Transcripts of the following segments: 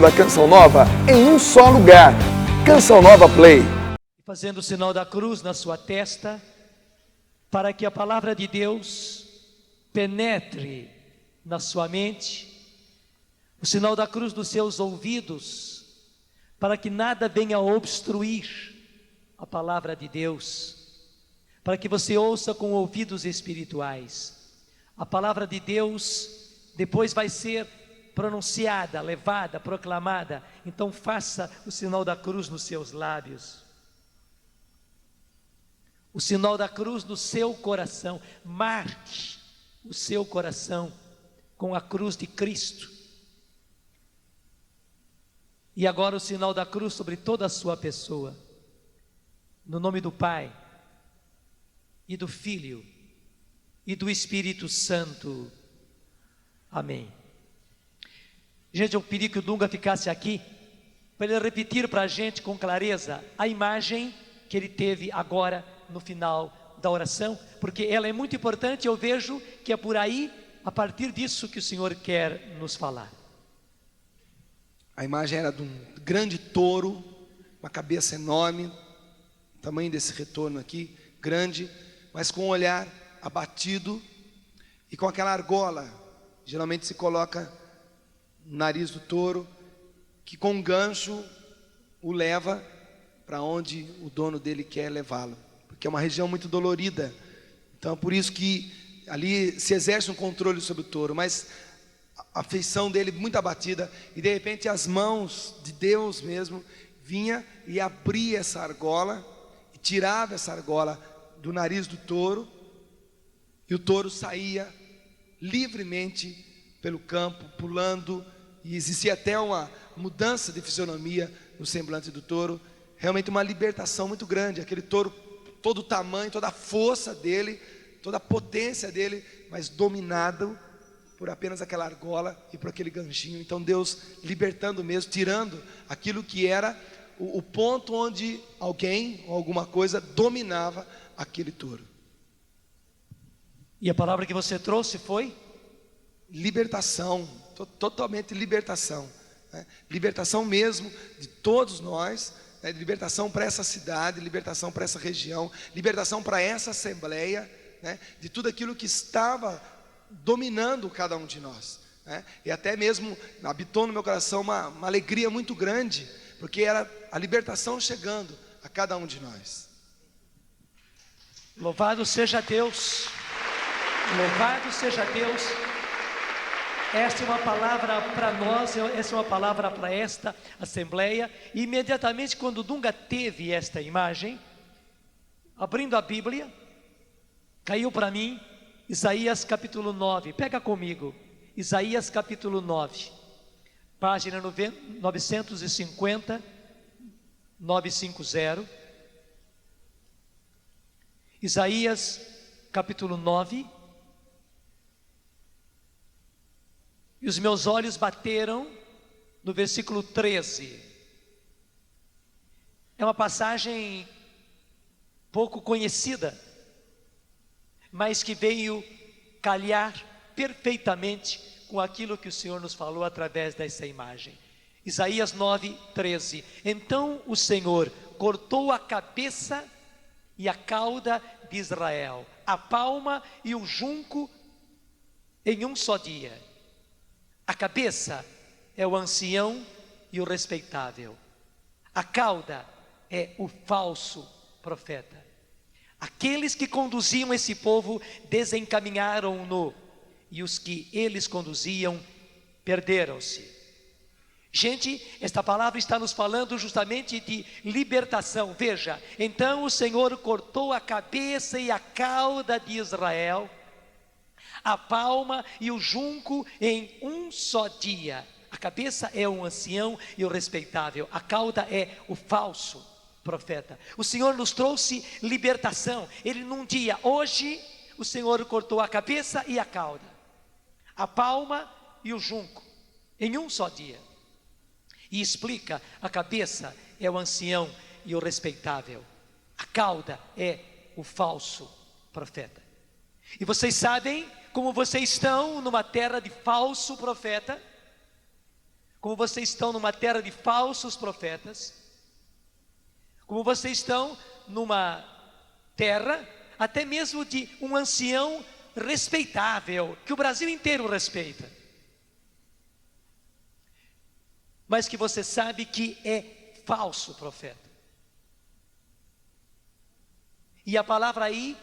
da Canção Nova em um só lugar. Canção Nova Play. Fazendo o sinal da cruz na sua testa, para que a palavra de Deus penetre na sua mente, o sinal da cruz nos seus ouvidos, para que nada venha obstruir a palavra de Deus, para que você ouça com ouvidos espirituais. A palavra de Deus depois vai ser pronunciada, levada, proclamada. Então faça o sinal da cruz nos seus lábios, o sinal da cruz no seu coração. Marque o seu coração com a cruz de Cristo. E agora o sinal da cruz sobre toda a sua pessoa, no nome do Pai, e do Filho, e do Espírito Santo. Amém. Gente, eu pedi que o Dunga ficasse aqui, para ele repetir para a gente com clareza a imagem que ele teve agora no final da oração, porque ela é muito importante. Eu vejo que é por aí, a partir disso, que o Senhor quer nos falar. A imagem era de um grande touro, uma cabeça enorme, o tamanho desse retorno aqui, grande, mas com um olhar abatido e com aquela argola, geralmente se coloca no nariz do touro, que com um gancho o leva para onde o dono dele quer levá-lo, porque é uma região muito dolorida. Então é por isso que ali se exerce um controle sobre o touro, mas a feição dele muito abatida, e de repente as mãos de Deus mesmo vinha e abria essa argola, e tirava essa argola do nariz do touro, e o touro saía livremente pelo campo, pulando, e existia até uma mudança de fisionomia no semblante do touro, realmente uma libertação muito grande. Aquele touro, todo o tamanho, toda a força dele, toda a potência dele, mas dominado por apenas aquela argola e por aquele ganchinho. Então Deus libertando mesmo, tirando aquilo que era o ponto onde alguém ou alguma coisa dominava aquele touro. E a palavra que você trouxe foi? Libertação, totalmente libertação, né? Libertação mesmo de todos nós, né? Libertação para essa cidade, libertação para essa região, libertação para essa assembleia, né? De tudo aquilo que estava dominando cada um de nós, né? E até mesmo habitou no meu coração uma alegria muito grande, porque era a libertação chegando a cada um de nós. Louvado seja Deus, louvado seja Deus. Esta é uma palavra para nós, essa é uma palavra para esta assembleia. E imediatamente quando o Dunga teve esta imagem, abrindo a Bíblia, caiu para mim Isaías capítulo 9, pega comigo, Isaías capítulo 9, página 950, 950, Isaías capítulo 9, e os meus olhos bateram no versículo 13, é uma passagem pouco conhecida, mas que veio calhar perfeitamente com aquilo que o Senhor nos falou através dessa imagem. Isaías 9:13. Então o Senhor cortou a cabeça e a cauda de Israel, a palma e o junco em um só dia. A cabeça é o ancião e o respeitável, a cauda é o falso profeta. Aqueles que conduziam esse povo desencaminharam-no, e os que eles conduziam perderam-se. Gente, esta palavra está nos falando justamente de libertação. Veja, então o Senhor cortou a cabeça e a cauda de Israel, a palma e o junco em um só dia. A cabeça é o ancião e o respeitável, a cauda é o falso profeta. O Senhor nos trouxe libertação. Ele num dia, hoje, o Senhor cortou a cabeça e a cauda, a palma e o junco em um só dia. E explica: a cabeça é o ancião e o respeitável, a cauda é o falso profeta. E vocês sabem como vocês estão numa terra de falso profeta? como vocês estão numa terra de falsos profetas, como vocês estão numa terra até mesmo de um ancião respeitável, que o Brasil inteiro respeita, mas que você sabe que é falso profeta. E a palavra aí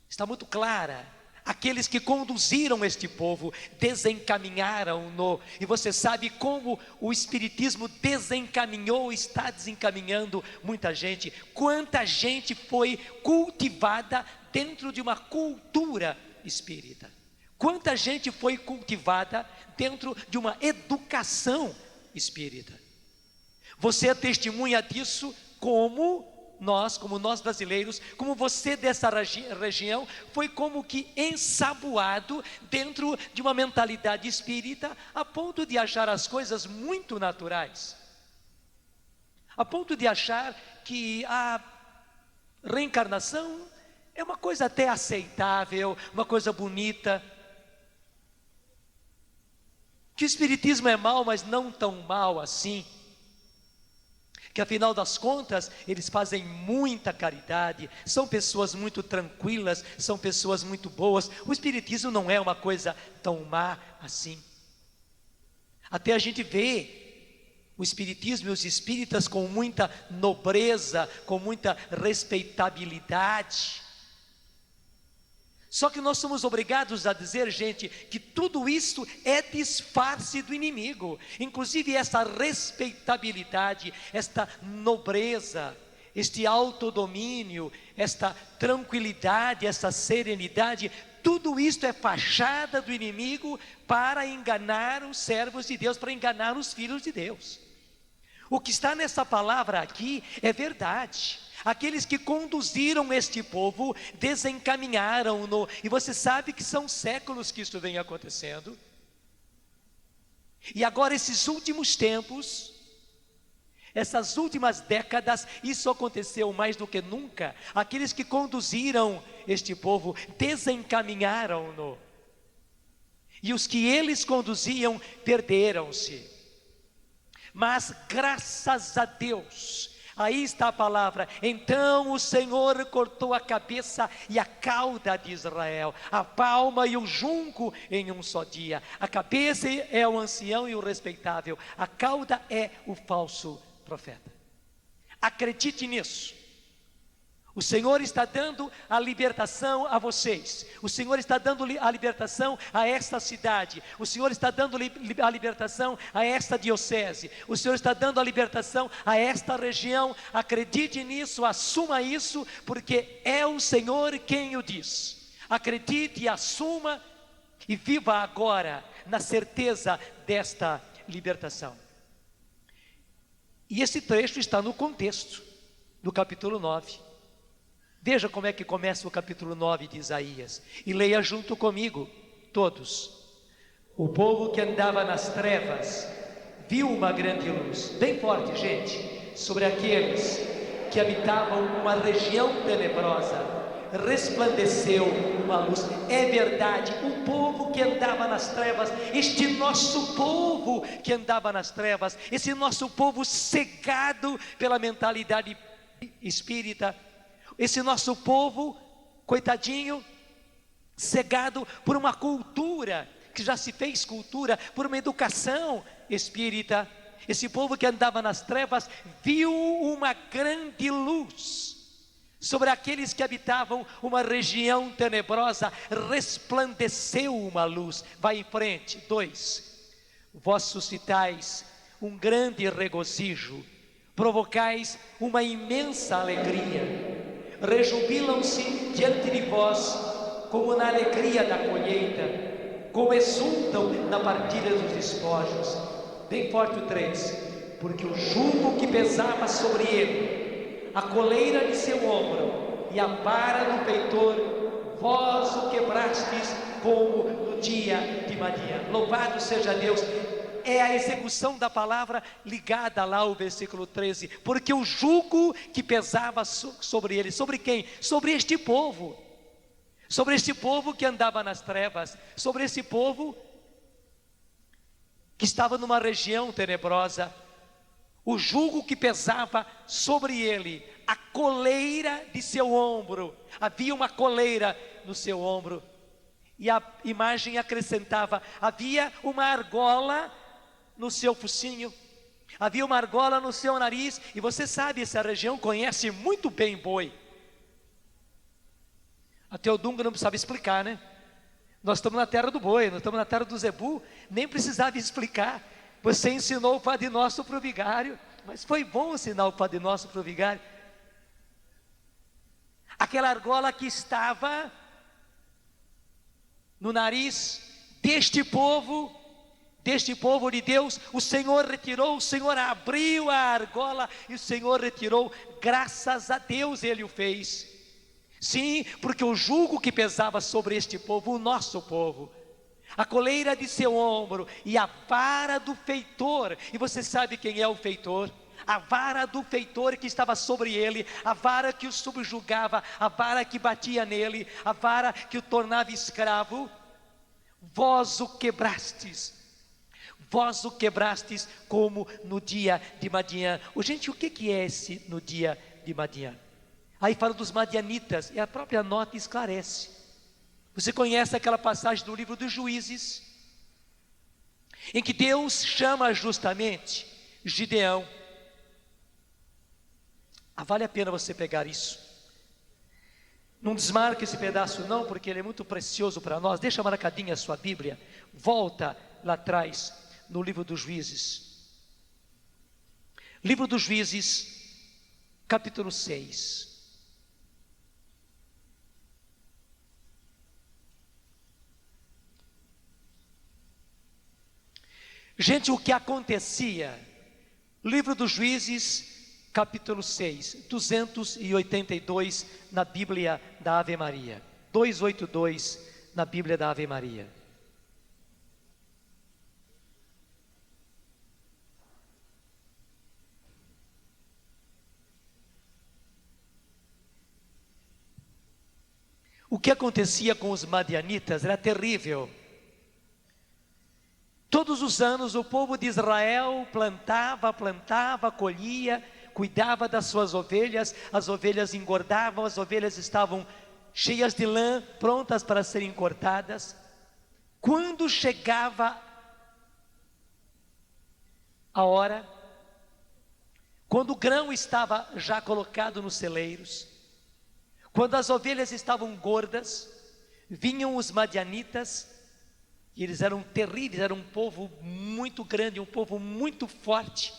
está muito clara. Aqueles que conduziram este povo desencaminharam-no. E você sabe como o Espiritismo desencaminhou, está desencaminhando muita gente. Quanta gente foi cultivada dentro de uma cultura espírita. Quanta gente foi cultivada dentro de uma educação espírita. Você é testemunha disso, como nós brasileiros, como você dessa região, foi como que ensaboado dentro de uma mentalidade espírita, a ponto de achar as coisas muito naturais, a ponto de achar que a reencarnação é uma coisa até aceitável, uma coisa bonita, que o espiritismo é mau, mas não tão mau assim, que afinal das contas, eles fazem muita caridade, são pessoas muito tranquilas, são pessoas muito boas. O espiritismo não é uma coisa tão má assim. Até a gente vê o espiritismo e os espíritas com muita nobreza, com muita respeitabilidade. Só que nós somos obrigados a dizer, gente, que tudo isso é disfarce do inimigo. Inclusive essa respeitabilidade, esta nobreza, este autodomínio, esta tranquilidade, essa serenidade, tudo isso é fachada do inimigo para enganar os servos de Deus, para enganar os filhos de Deus. O que está nessa palavra aqui é verdade. Aqueles que conduziram este povo desencaminharam-no. E você sabe que são séculos que isso vem acontecendo. E agora esses últimos tempos, essas últimas décadas, isso aconteceu mais do que nunca. Aqueles que conduziram este povo desencaminharam-no. E os que eles conduziam perderam-se. Mas graças a Deus, aí está a palavra, então o Senhor cortou a cabeça e a cauda de Israel, a palma e o junco em um só dia. A cabeça é o ancião e o respeitável, a cauda é o falso profeta. Acredite nisso. O Senhor está dando a libertação a vocês. O Senhor está dando a libertação a esta cidade. O Senhor está dando a libertação a esta diocese. O Senhor está dando a libertação a esta região. Acredite nisso, assuma isso, porque é o Senhor quem o diz. Acredite, assuma e viva agora na certeza desta libertação. E esse trecho está no contexto do capítulo 9. Veja como é que começa o capítulo 9 de Isaías. E leia junto comigo, todos. O povo que andava nas trevas viu uma grande luz. Bem forte, gente. Sobre aqueles que habitavam uma região tenebrosa, resplandeceu uma luz. É verdade, o povo que andava nas trevas, este nosso povo que andava nas trevas, esse nosso povo cegado pela mentalidade espírita, esse nosso povo, coitadinho, cegado por uma cultura, que já se fez cultura, por uma educação espírita. Esse povo que andava nas trevas, viu uma grande luz. Sobre aqueles que habitavam uma região tenebrosa, resplandeceu uma luz. Vai em frente, 2. Vós suscitais um grande regozijo, provocais uma imensa alegria. Rejubilam-se diante de vós, como na alegria da colheita, como exultam na partilha dos despojos. Bem forte o 3. Porque o jugo que pesava sobre ele, a coleira de seu ombro e a vara no peitor, vós o quebrastes como no dia de Madian. Louvado seja Deus. É a execução da palavra ligada lá ao versículo 13. Porque o jugo que pesava sobre ele, sobre quem? Sobre este povo. Sobre este povo que andava nas trevas. Sobre esse povo que estava numa região tenebrosa, o jugo que pesava sobre ele, a coleira de seu ombro, havia uma coleira no seu ombro, e a imagem acrescentava, havia uma argola no seu focinho, havia uma argola no seu nariz, e você sabe, essa região conhece muito bem boi. Até o Dunga não precisava explicar, né? Nós estamos na terra do boi, nós estamos na terra do zebu, nem precisava explicar. Você ensinou o Padre Nosso para o vigário, mas foi bom ensinar o Padre Nosso para o vigário. Aquela argola que estava no nariz deste povo de Deus, o Senhor retirou, o Senhor abriu a argola e o Senhor retirou, graças a Deus Ele o fez. Sim, porque o jugo que pesava sobre este povo, o nosso povo, a coleira de seu ombro e a vara do feitor, e você sabe quem é o feitor? A vara do feitor que estava sobre ele, a vara que o subjugava, a vara que batia nele, a vara que o tornava escravo. Vós o quebrastes como no dia de Madian. Gente, o que é esse no dia de Madian? Aí fala dos madianitas, e a própria nota esclarece. Você conhece aquela passagem do livro dos Juízes, em que Deus chama justamente Gideão. Vale a pena você pegar isso. Não desmarque esse pedaço não, porque ele é muito precioso para nós. Deixa marcadinha a sua Bíblia. Volta lá atrás, no livro dos Juízes. Livro dos Juízes, capítulo 6. Gente, o que acontecia? Livro dos Juízes, capítulo 6, 282 na Bíblia da Ave Maria. 282 na Bíblia da Ave Maria. O que acontecia com os madianitas era terrível. Todos os anos o povo de Israel plantava, colhia, cuidava das suas ovelhas, as ovelhas engordavam, as ovelhas estavam cheias de lã, prontas para serem cortadas. Quando chegava a hora, quando o grão estava já colocado nos celeiros, quando as ovelhas estavam gordas, vinham os madianitas. E eles eram terríveis, era um povo muito grande, um povo muito forte.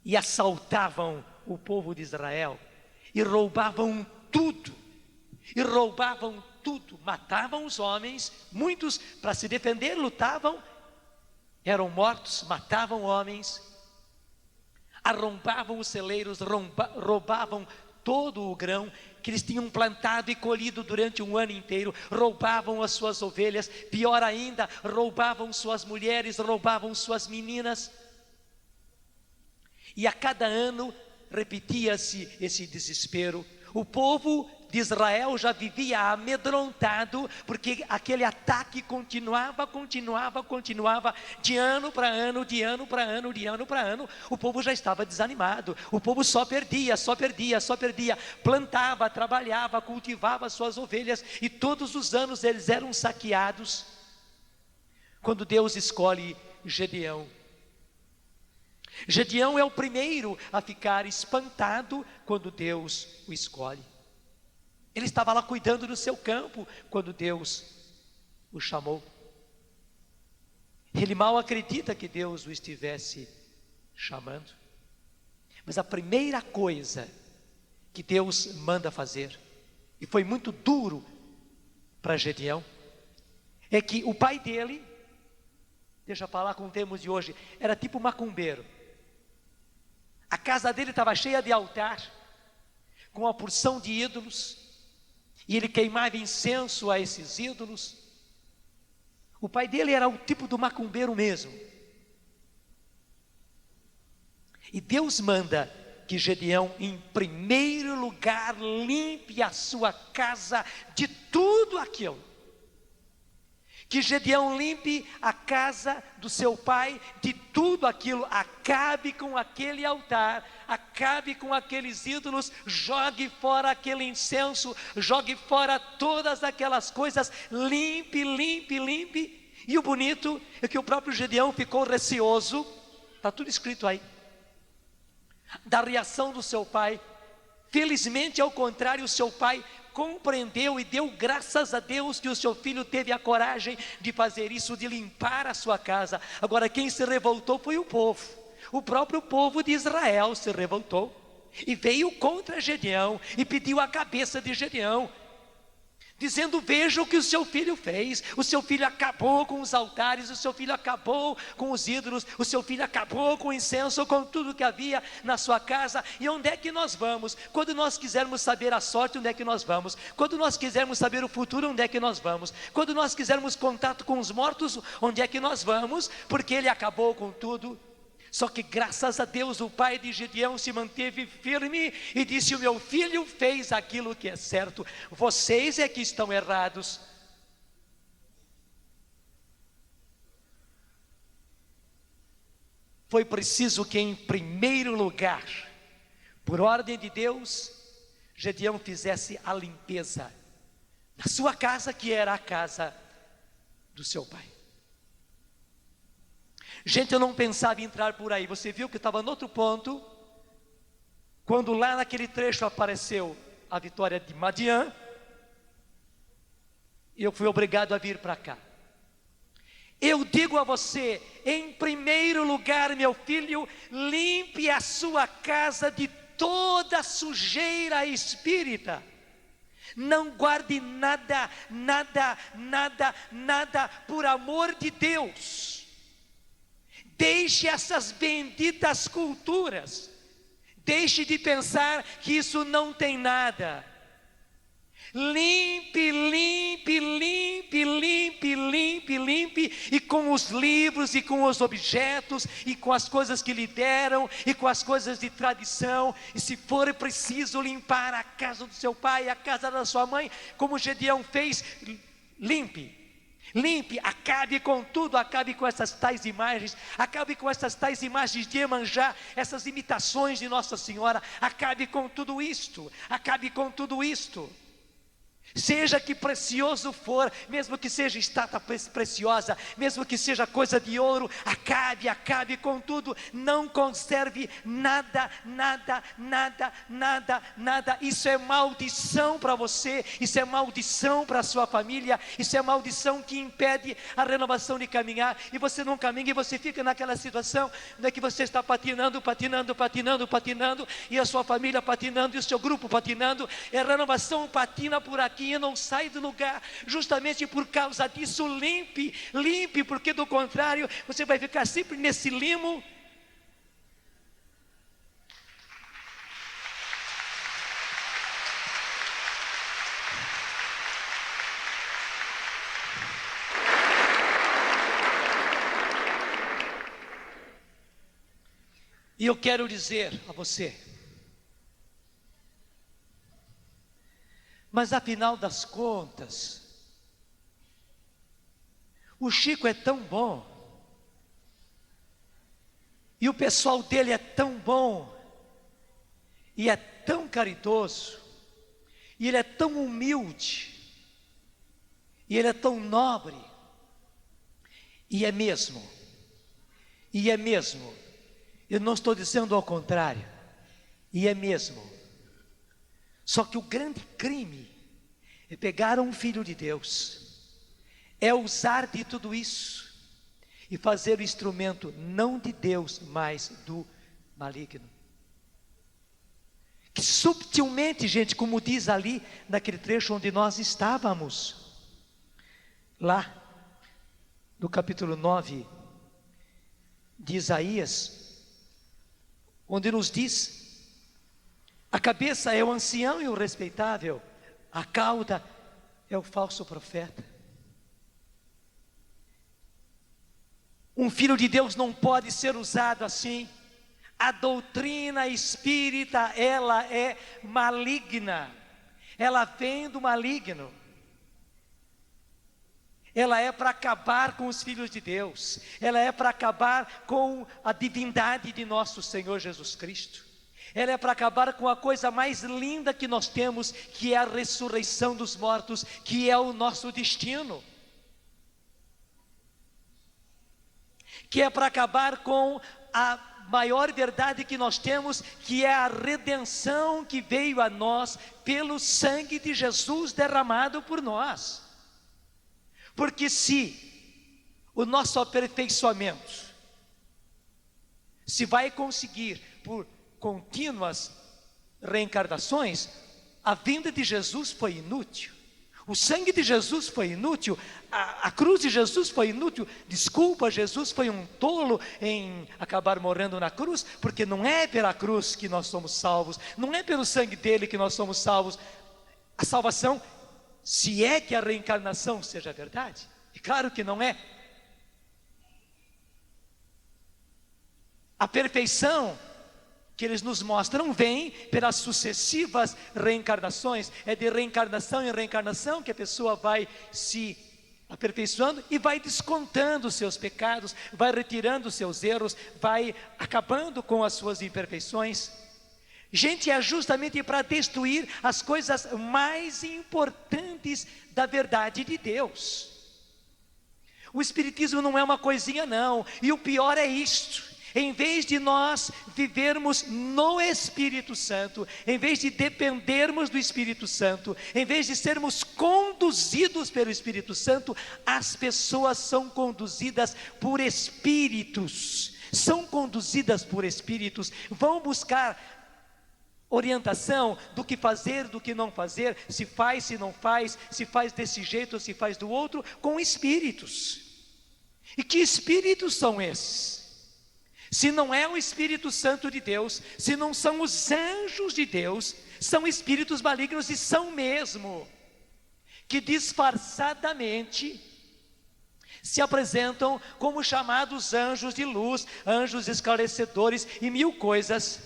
E assaltavam o povo de Israel. E roubavam tudo. Matavam os homens, muitos para se defender lutavam, eram mortos, matavam homens. Arrombavam os celeiros, roubavam todo o grão que eles tinham plantado e colhido durante um ano inteiro, roubavam as suas ovelhas, pior ainda, roubavam suas mulheres, roubavam suas meninas. E a cada ano repetia-se esse desespero. O povo de Israel já vivia amedrontado, porque aquele ataque continuava, de ano para ano, o povo já estava desanimado, o povo só perdia, plantava, trabalhava, cultivava suas ovelhas, e todos os anos eles eram saqueados, quando Deus escolhe Gedeão. Gedeão é o primeiro a ficar espantado quando Deus o escolhe. Ele estava lá cuidando do seu campo quando Deus o chamou. Ele mal acredita que Deus o estivesse chamando. Mas a primeira coisa que Deus manda fazer, e foi muito duro para Gedeão, é que o pai dele, deixa eu falar com o termos de hoje, era tipo macumbeiro. A casa dele estava cheia de altar, com uma porção de ídolos, e ele queimava incenso a esses ídolos. O pai dele era o tipo do macumbeiro mesmo. E Deus manda que Gedeão, em primeiro lugar, limpe a sua casa de tudo aquilo Que Gedeão limpe a casa do seu pai de tudo aquilo, acabe com aquele altar, acabe com aqueles ídolos, jogue fora aquele incenso, jogue fora todas aquelas coisas, limpe, limpe, limpe. E o bonito é que o próprio Gedeão ficou receoso, está tudo escrito aí, da reação do seu pai. Felizmente, ao contrário, o seu pai compreendeu e deu graças a Deus que o seu filho teve a coragem de fazer isso, de limpar a sua casa. Agora, quem se revoltou foi o povo. O próprio povo de Israel se revoltou e veio contra Gedeão e pediu a cabeça de Gedeão, dizendo: veja o que o seu filho fez. O seu filho acabou com os altares, o seu filho acabou com os ídolos, o seu filho acabou com o incenso, com tudo que havia na sua casa. E onde é que nós vamos? Quando nós quisermos saber a sorte, onde é que nós vamos? Quando nós quisermos saber o futuro, onde é que nós vamos? Quando nós quisermos contato com os mortos, onde é que nós vamos? Porque ele acabou com tudo. Só que graças a Deus o pai de Gedeão se manteve firme e disse: o meu filho fez aquilo que é certo, vocês é que estão errados. Foi preciso que, em primeiro lugar, por ordem de Deus, Gedeão fizesse a limpeza da sua casa, que era a casa do seu pai. Gente, eu não pensava em entrar por aí. Você viu que estava no outro ponto, quando lá naquele trecho apareceu a vitória de Madian, e eu fui obrigado a vir para cá. Eu digo a você, em primeiro lugar, meu filho, limpe a sua casa de toda sujeira espírita. Não guarde nada, nada, nada, nada, por amor de Deus. Deixe essas benditas culturas. Deixe de pensar que isso não tem nada. Limpe, limpe, limpe, limpe, limpe, limpe. E com os livros, e com os objetos, e com as coisas que lhe deram, e com as coisas de tradição. E se for preciso limpar a casa do seu pai, a casa da sua mãe, como Gedeão fez, limpe. Limpe, acabe com tudo, acabe com essas tais imagens, acabe com essas tais imagens de Iemanjá, essas imitações de Nossa Senhora, acabe com tudo isto, acabe com tudo isto. Seja que precioso for, mesmo que seja estátua preciosa, mesmo que seja coisa de ouro, acabe, acabe com tudo. Não conserve nada, nada, nada, nada, nada. Isso é maldição para você, isso é maldição para a sua família, isso é maldição que impede a renovação de caminhar. E você não caminha, e você fica naquela situação onde é que você está patinando, patinando, patinando, patinando, e a sua família patinando, e o seu grupo patinando, e a renovação patina por aqui e não sai do lugar. Justamente por causa disso, limpe, limpe, porque do contrário você vai ficar sempre nesse limo. E eu quero dizer a você, mas afinal das contas, o Chico é tão bom, e o pessoal dele é tão bom, e é tão caridoso, e ele é tão humilde, e ele é tão nobre, e é mesmo, eu não estou dizendo ao contrário, e é mesmo. Só que o grande crime é pegar um filho de Deus, é usar de tudo isso e fazer o instrumento não de Deus, mas do maligno. Que subtilmente, gente, como diz ali naquele trecho onde nós estávamos, lá no capítulo 9 de Isaías, onde nos diz: a cabeça é o ancião e o respeitável, a cauda é o falso profeta. Um filho de Deus não pode ser usado assim. A doutrina espírita, ela é maligna, ela vem do maligno. ela é para acabar com os filhos de Deus, ela é para acabar com a divindade de nosso Senhor Jesus Cristo, ela é para acabar com a coisa mais linda que nós temos, que é a ressurreição dos mortos, que é o nosso destino, que é para acabar com a maior verdade que nós temos, que é a redenção que veio a nós pelo sangue de Jesus derramado por nós. Porque se o nosso aperfeiçoamento se vai conseguir por contínuas reencarnações, a vinda de Jesus foi inútil, o sangue de Jesus foi inútil, a cruz de Jesus foi inútil. Desculpa, Jesus foi um tolo em acabar morrendo na cruz, porque não é pela cruz que nós somos salvos, não é pelo sangue dele que nós somos salvos. A salvação, se é que a reencarnação seja verdade, e claro que não é. A perfeição que eles nos mostram vem pelas sucessivas reencarnações. É de reencarnação em reencarnação que a pessoa vai se aperfeiçoando e vai descontando os seus pecados, vai retirando os seus erros, vai acabando com as suas imperfeições. Gente, é justamente para destruir as coisas mais importantes da verdade de Deus. O Espiritismo não é uma coisinha não, e o pior é isto: em vez de nós vivermos no Espírito Santo, em vez de dependermos do Espírito Santo, em vez de sermos conduzidos pelo Espírito Santo, as pessoas são conduzidas por espíritos, vão buscar orientação do que fazer, do que não fazer, se faz, se não faz, se faz desse jeito, se faz do outro, com espíritos. E que espíritos são esses? Se não é o Espírito Santo de Deus, se não são os anjos de Deus, são espíritos malignos, e são mesmo, que disfarçadamente se apresentam como chamados anjos de luz, anjos esclarecedores e mil coisas.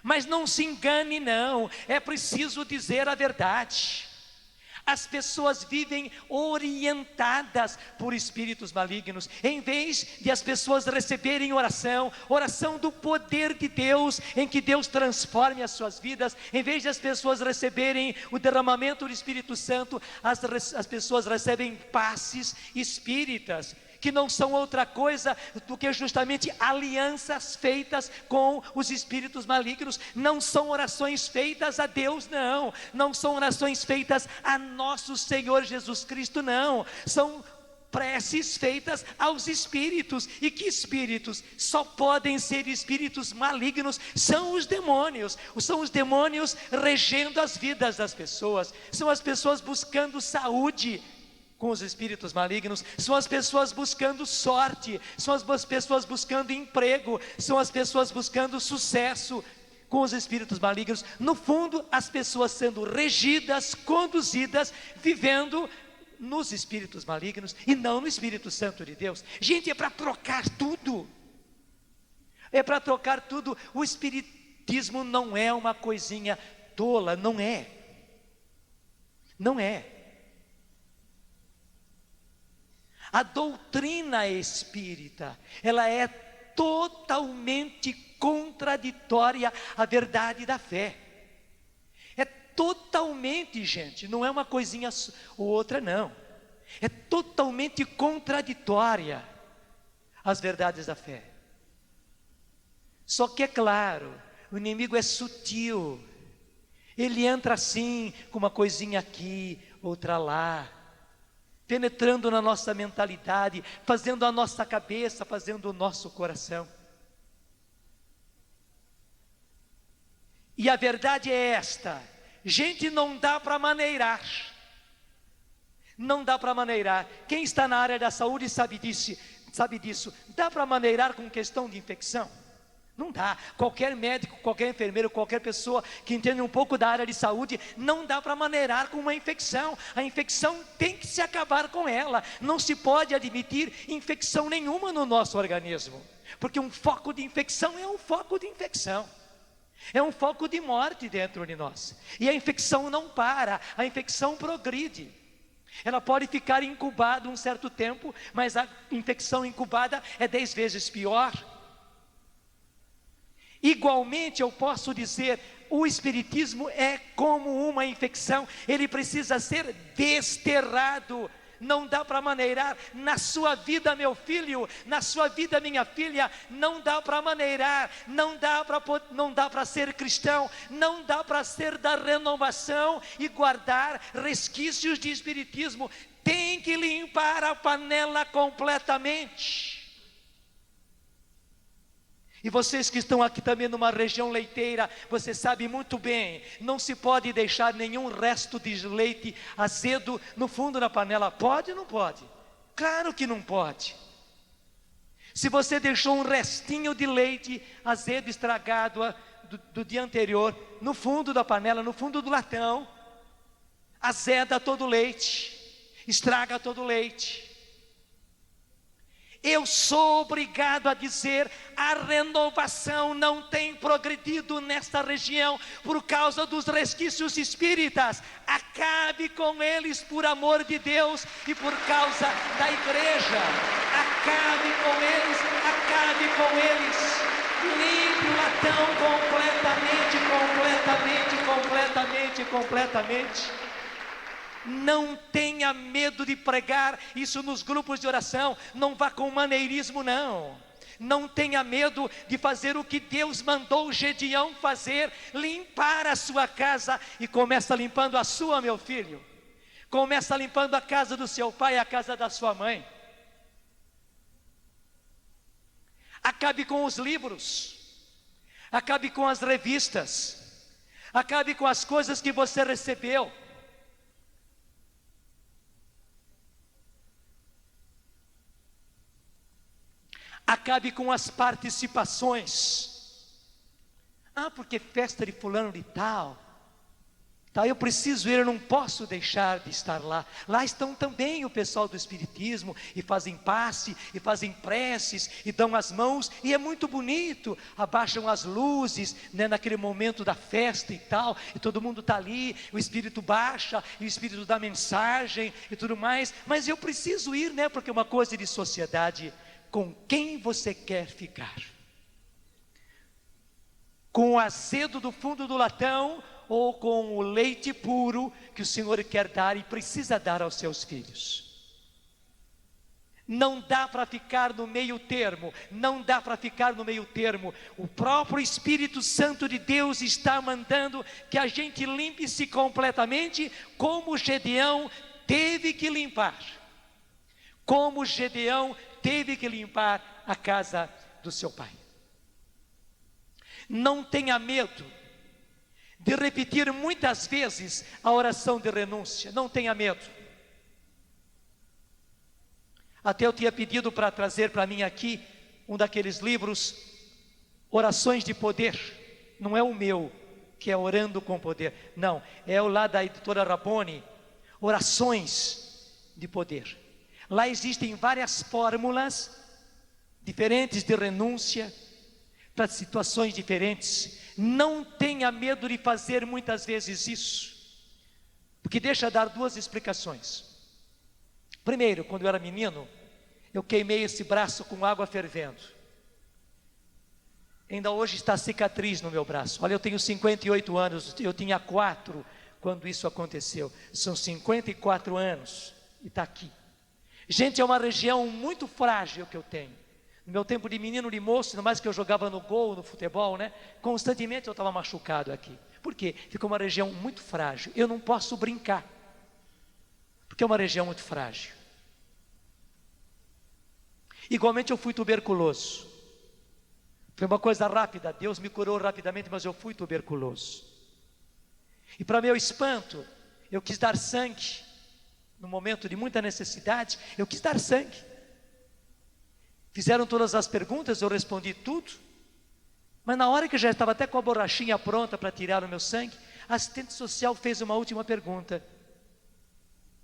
Mas não se engane não, é preciso dizer a verdade. As pessoas vivem orientadas por espíritos malignos, em vez de as pessoas receberem oração do poder de Deus, em que Deus transforme as suas vidas, em vez de as pessoas receberem o derramamento do Espírito Santo, as pessoas recebem passes espíritas, que não são outra coisa do que justamente alianças feitas com os espíritos malignos. Não são orações feitas a Deus, não são orações feitas a nosso Senhor Jesus Cristo, não, são preces feitas aos espíritos. E que espíritos? Só podem ser espíritos malignos, são os demônios regendo as vidas das pessoas, são as pessoas buscando saúde com os espíritos malignos, são as pessoas buscando sorte, são as pessoas buscando emprego, são as pessoas buscando sucesso com os espíritos malignos. No fundo, as pessoas sendo regidas, conduzidas, vivendo nos espíritos malignos e não no Espírito Santo de Deus. Gente, é para trocar tudo, O Espiritismo não é uma coisinha tola, não é. A doutrina espírita, ela é totalmente contraditória à verdade da fé. É totalmente, gente, não é uma coisinha ou outra não. É totalmente contraditória às verdades da fé. Só que é claro, o inimigo é sutil. Ele entra assim, com uma coisinha aqui, outra lá, penetrando na nossa mentalidade, fazendo a nossa cabeça, fazendo o nosso coração. E a verdade é esta: gente, não dá para maneirar. Quem está na área da saúde sabe disso. Dá para maneirar com questão de infecção? Não dá. Qualquer médico, qualquer enfermeiro, qualquer pessoa que entende um pouco da área de saúde, não dá para maneirar com uma infecção. A infecção tem que se acabar com ela. Não se pode admitir infecção nenhuma no nosso organismo, porque um foco de infecção é um foco de infecção, é um foco de morte dentro de nós. E a infecção não para, a infecção progride. Ela pode ficar incubada um certo tempo, mas a infecção incubada é 10 vezes pior. Igualmente eu posso dizer, o espiritismo é como uma infecção, ele precisa ser desterrado. Não dá para maneirar na sua vida, meu filho, na sua vida, minha filha, não dá para maneirar, não dá para ser cristão, não dá para ser da renovação e guardar resquícios de espiritismo. Tem que limpar a panela completamente. E vocês que estão aqui também numa região leiteira, você sabe muito bem, não se pode deixar nenhum resto de leite azedo no fundo da panela. Pode ou não pode? Claro que não pode. Se você deixou um restinho de leite azedo estragado do dia anterior, no fundo da panela, no fundo do latão, azeda todo o leite, estraga todo o leite. Eu sou obrigado a dizer, a renovação não tem progredido nesta região por causa dos resquícios espíritas. Acabe com eles por amor de Deus e por causa da igreja. Acabe com eles, acabe com eles. Limpe o latão completamente. Não tenha medo de pregar isso nos grupos de oração. Não vá com maneirismo, não. Não tenha medo de fazer o que Deus mandou Gedeão fazer, limpar a sua casa. E começa limpando a sua, meu filho. Começa limpando a casa do seu pai, a casa da sua mãe. Acabe com os livros, acabe com as revistas, acabe com as coisas que você recebeu. Acabe com as participações. Porque festa de fulano de tal, eu preciso ir, eu não posso deixar de estar lá. Lá estão também o pessoal do espiritismo, e fazem passe, e fazem preces, e dão as mãos, e é muito bonito. Abaixam as luzes, naquele momento da festa e tal, e todo mundo está ali, o espírito baixa, e o espírito dá mensagem, e tudo mais. Mas eu preciso ir, porque é uma coisa de sociedade. Com quem você quer ficar? Com o azedo do fundo do latão, ou com o leite puro que o Senhor quer dar e precisa dar aos seus filhos? Não dá para ficar no meio termo, não dá para ficar no meio termo. O próprio Espírito Santo de Deus está mandando que a gente limpe-se completamente, como Gedeão teve que limpar. Como Gedeão teve que limpar a casa do seu pai. Não tenha medo de repetir muitas vezes a oração de renúncia. Não tenha medo. Até eu tinha pedido para trazer para mim aqui um daqueles livros, Orações de Poder. Não é o meu, que é Orando com Poder. Não, é o lá da editora Rabboni, Orações de Poder. Lá existem várias fórmulas diferentes de renúncia para situações diferentes. Não tenha medo de fazer muitas vezes isso, porque deixa eu dar duas explicações. Primeiro, quando eu era menino, eu queimei esse braço com água fervendo. Ainda hoje está cicatriz no meu braço. Olha, eu tenho 58 anos, eu tinha 4 quando isso aconteceu. São 54 anos e está aqui. Gente, é uma região muito frágil que eu tenho. No meu tempo de menino, de moço, ainda mais que eu jogava no gol, no futebol, constantemente eu estava machucado aqui. Por quê? Fica uma região muito frágil. Eu não posso brincar, porque é uma região muito frágil. Igualmente eu fui tuberculoso. Foi uma coisa rápida, Deus me curou rapidamente, mas eu fui tuberculoso. E para meu espanto, eu quis dar sangue. No momento de muita necessidade, eu quis dar sangue. Fizeram todas as perguntas, eu respondi tudo. Mas na hora que eu já estava até com a borrachinha pronta para tirar o meu sangue, a assistente social fez uma última pergunta.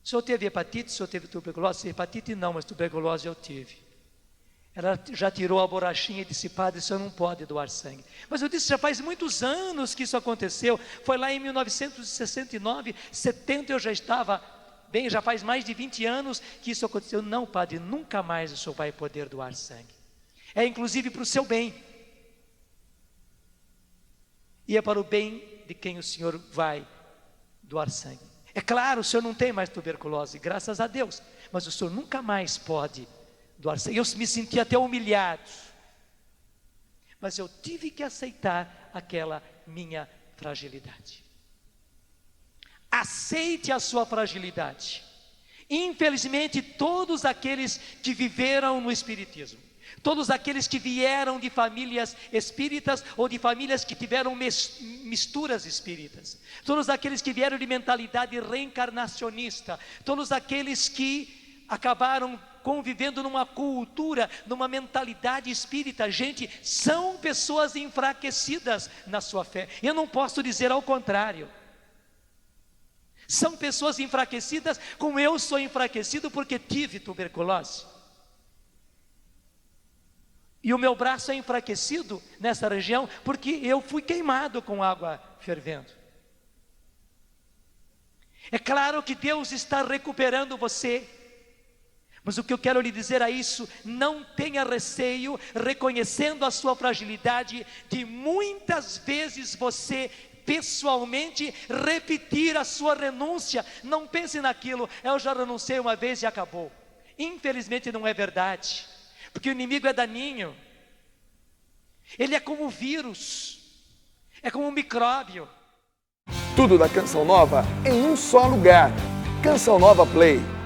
O senhor teve hepatite? O senhor teve tuberculose? Hepatite não, mas tuberculose eu tive. Ela já tirou a borrachinha e disse: padre, o senhor não pode doar sangue. Mas eu disse: já faz muitos anos que isso aconteceu. Foi lá em 1969, 70 eu já estava Bem, já faz mais de 20 anos que isso aconteceu. Não, padre, nunca mais o senhor vai poder doar sangue. É inclusive para o seu bem. E é para o bem de quem o senhor vai doar sangue. É claro, o senhor não tem mais tuberculose, graças a Deus. Mas o senhor nunca mais pode doar sangue. Eu me senti até humilhado. Mas eu tive que aceitar aquela minha fragilidade. Aceite a sua fragilidade. Infelizmente, todos aqueles que viveram no espiritismo, todos aqueles que vieram de famílias espíritas ou de famílias que tiveram misturas espíritas, todos aqueles que vieram de mentalidade reencarnacionista, todos aqueles que acabaram convivendo numa cultura, numa mentalidade espírita, gente, são pessoas enfraquecidas na sua fé. Eu não posso dizer ao contrário. São pessoas enfraquecidas, como eu sou enfraquecido porque tive tuberculose. E o meu braço é enfraquecido nessa região porque eu fui queimado com água fervendo. É claro que Deus está recuperando você. Mas o que eu quero lhe dizer é isso: não tenha receio, reconhecendo a sua fragilidade, de muitas vezes você pessoalmente repetir a sua renúncia. Não pense naquilo, eu já renunciei uma vez e acabou. Infelizmente não é verdade, porque o inimigo é daninho. Ele é como um vírus, é como um micróbio. Tudo da Canção Nova em um só lugar. Canção Nova Play.